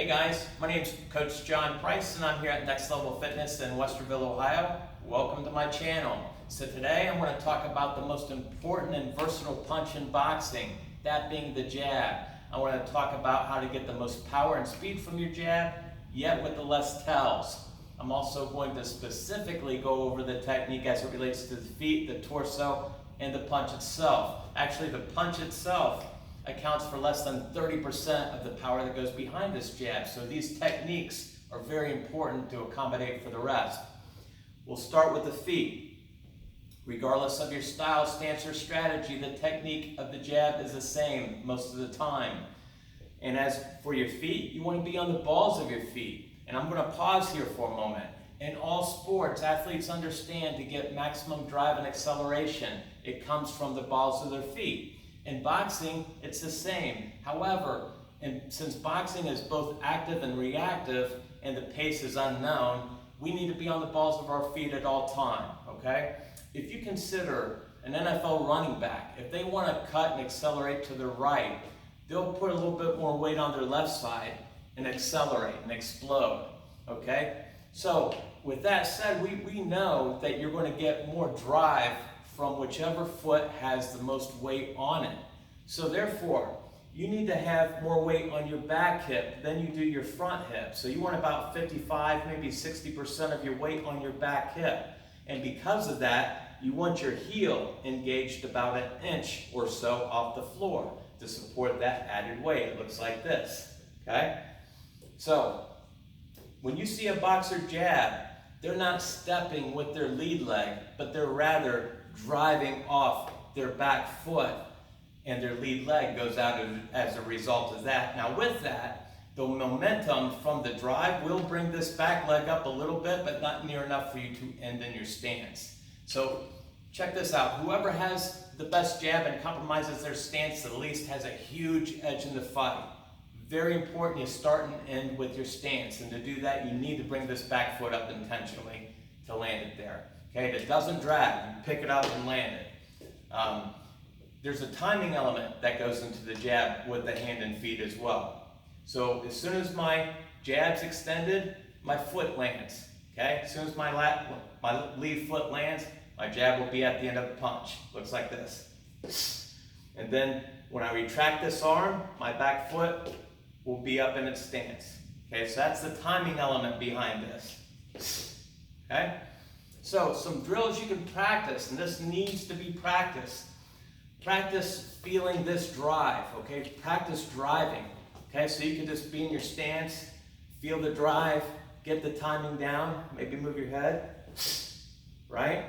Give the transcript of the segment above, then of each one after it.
Hey guys, my name's Coach John Price and I'm here at Next Level Fitness in Westerville, Ohio. Welcome to my channel. So today I'm going to talk about the most important and versatile punch in boxing, that being the jab. I want to talk about how to get the most power and speed from your jab, yet with the less tells. I'm also going to specifically go over the technique as it relates to the feet, the torso, and the punch itself. Actually, the punch itself accounts for less than 30% of the power that goes behind this jab. So these techniques are very important to accommodate for the rest. We'll start with the feet. Regardless of your style, stance, or strategy, the technique of the jab is the same most of the time. And as for your feet, you want to be on the balls of your feet. And I'm going to pause here for a moment. In all sports, athletes understand to get maximum drive and acceleration, it comes from the balls of their feet. In boxing, it's the same. However, since boxing is both active and reactive and the pace is unknown, we need to be on the balls of our feet at all time, okay? If you consider an NFL running back, if they want to cut and accelerate to their right, they'll put a little bit more weight on their left side and accelerate and explode, okay? So with that said, we know that you're going to get more drive from whichever foot has the most weight on it. So therefore, you need to have more weight on your back hip than you do your front hip. So you want about 55, maybe 60% of your weight on your back hip. And because of that, you want your heel engaged about an inch or so off the floor to support that added weight. It looks like this, okay? So when you see a boxer jab, they're not stepping with their lead leg, but they're rather driving off their back foot, and their lead leg goes out as a result of that. Now with that, the momentum from the drive will bring this back leg up a little bit, but not near enough for you to end in your stance. So check this out. Whoever has the best jab and compromises their stance the least has a huge edge in the fight. Very important you start and end with your stance, and to do that you need to bring this back foot up intentionally to land it there. Okay, it doesn't drag, you pick it up and land it. There's a timing element that goes into the jab with the hand and feet as well. So as soon as my jab's extended, my foot lands. Okay, as soon as my lead foot lands, my jab will be at the end of the punch. Looks like this. And then when I retract this arm, my back foot will be up in its stance. Okay, so that's the timing element behind this. Okay? So some drills you can practice, and this needs to be practiced. Practice feeling this drive, okay? Practice driving, okay? So you can just be in your stance, feel the drive, get the timing down, maybe move your head, right?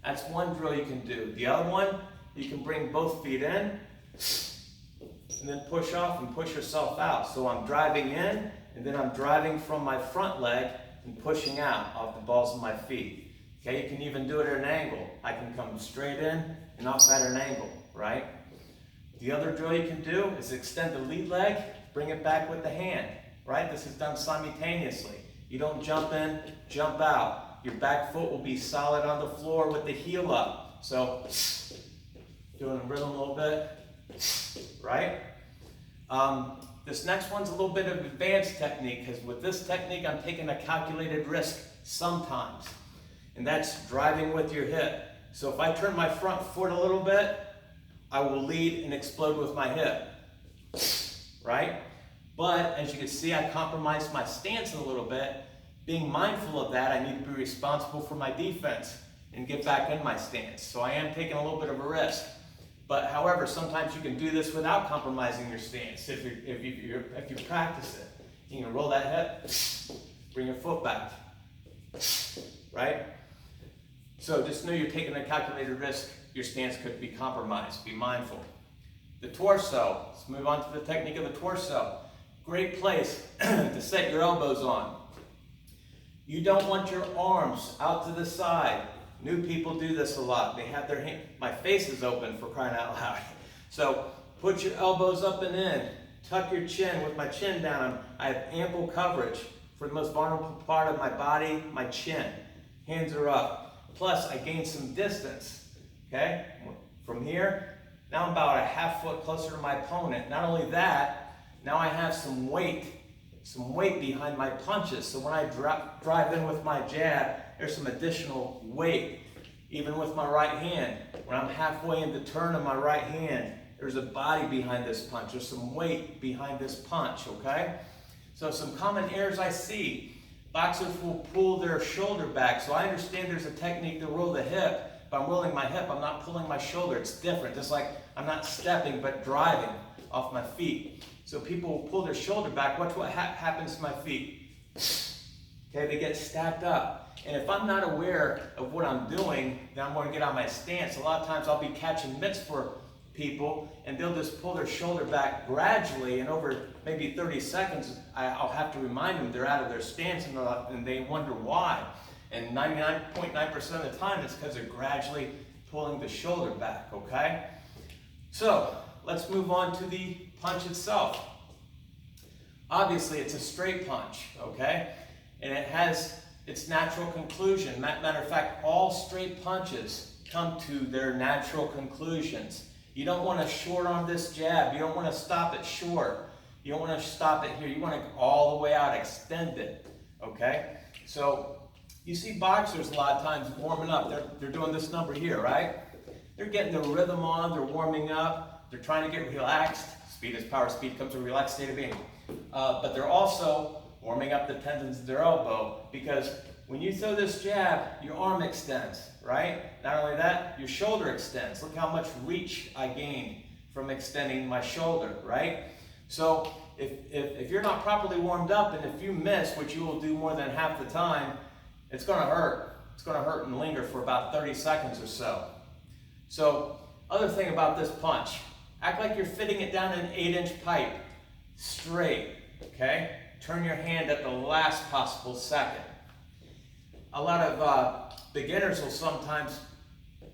That's one drill you can do. The other one, you can bring both feet in, and then push off and push yourself out. So I'm driving in, and then I'm driving from my front leg and pushing out off the balls of my feet. Okay, you can even do it at an angle. I can come straight in and off at an angle, right? The other drill you can do is extend the lead leg, bring it back with the hand, right? This is done simultaneously. You don't jump in, jump out. Your back foot will be solid on the floor with the heel up. So, doing rhythm a little bit, right? This next one's a little bit of advanced technique, because with this technique, I'm taking a calculated risk sometimes. And that's driving with your hip. So if I turn my front foot a little bit, I will lead and explode with my hip, right? But as you can see, I compromised my stance a little bit. Being mindful of that, I need to be responsible for my defense and get back in my stance. So I am taking a little bit of a risk. But however, sometimes you can do this without compromising your stance if you practice it. You can roll that hip, bring your foot back, right? So just know you're taking a calculated risk. Your stance could be compromised. Be mindful. The torso. Let's move on to the technique of the torso. Great place to set your elbows on. You don't want your arms out to the side. New people do this a lot. They have their hand, my face is open for crying out loud. So put your elbows up and in. Tuck your chin with my chin down. I have ample coverage for the most vulnerable part of my body, my chin. Hands are up. Plus, I gained some distance, okay? From here, now I'm about a half foot closer to my opponent. Not only that, now I have some weight some weight behind my punches. So when I drive in with my jab, there's some additional weight. Even with my right hand, when I'm halfway in the turn of my right hand, there's a body behind this punch. There's some weight behind this punch, okay? So some common errors I see. Boxers will pull their shoulder back. So I understand there's a technique to roll the hip, but I'm rolling my hip, I'm not pulling my shoulder. It's different. Just like I'm not stepping, but driving off my feet. So people will pull their shoulder back. Watch what happens to my feet. Okay, they get stacked up. And if I'm not aware of what I'm doing, then I'm going to get on my stance. A lot of times I'll be catching mitts for people, and they'll just pull their shoulder back gradually, and over maybe 30 seconds, I'll have to remind them they're out of their stance, and they wonder why. And 99.9% of the time, it's because they're gradually pulling the shoulder back, okay? So, let's move on to the punch itself. Obviously, it's a straight punch, okay? And it has its natural conclusion. Matter of fact, all straight punches come to their natural conclusions. You don't want to short arm this jab. You don't want to stop it short. You don't want to stop it here. You want to go all the way out, extend it, okay? So, you see boxers a lot of times warming up. They're doing this number here, right? They're getting the rhythm on. They're warming up. They're trying to get relaxed. Speed is power. Speed comes to a relaxed state of being. But they're also warming up the tendons of their elbow, because when you throw this jab, your arm extends, right? Not only that, your shoulder extends. Look how much reach I gained from extending my shoulder, right? So if you're not properly warmed up, and if you miss, which you will do more than half the time, it's going to hurt. It's going to hurt and linger for about 30 seconds or so. So, other thing about this punch, act like you're fitting it down an 8-inch pipe, straight, okay? Turn your hand at the last possible second. A lot of beginners will sometimes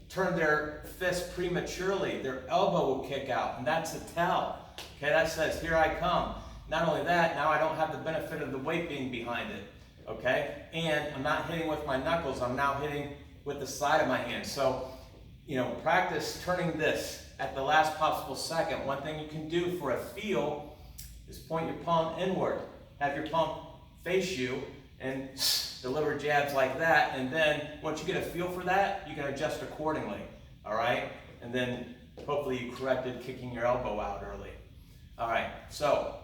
turn their fist prematurely. Their elbow will kick out, and that's a tell. Okay, that says, here I come. Not only that, now I don't have the benefit of the weight being behind it. Okay, and I'm not hitting with my knuckles. I'm now hitting with the side of my hand. So, practice turning this at the last possible second. One thing you can do for a feel is point your palm inward. Have your palm face you and deliver jabs like that. And then once you get a feel for that, you can adjust accordingly. All right? And then hopefully you corrected kicking your elbow out early. All right, so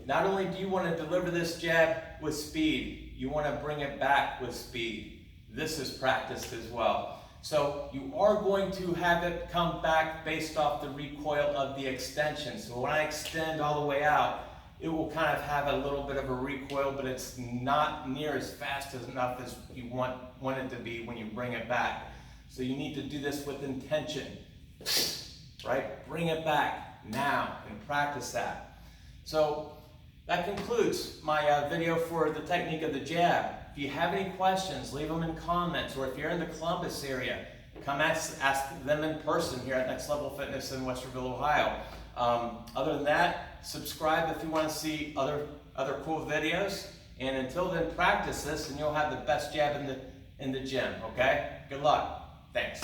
not only do you want to deliver this jab with speed, you want to bring it back with speed. This is practiced as well. So you are going to have it come back based off the recoil of the extension. So when I extend all the way out, it will kind of have a little bit of a recoil, but it's not near as fast enough as you want it to be when you bring it back. So you need to do this with intention, right? Bring it back now and practice that. So that concludes my video for the technique of the jab. If you have any questions, leave them in comments, or if you're in the Columbus area, come ask them in person here at Next Level Fitness in Westerville, Ohio. Other than that, subscribe if you want to see other cool videos. And until then, practice this and you'll have the best jab in the gym, okay? Good luck. Thanks.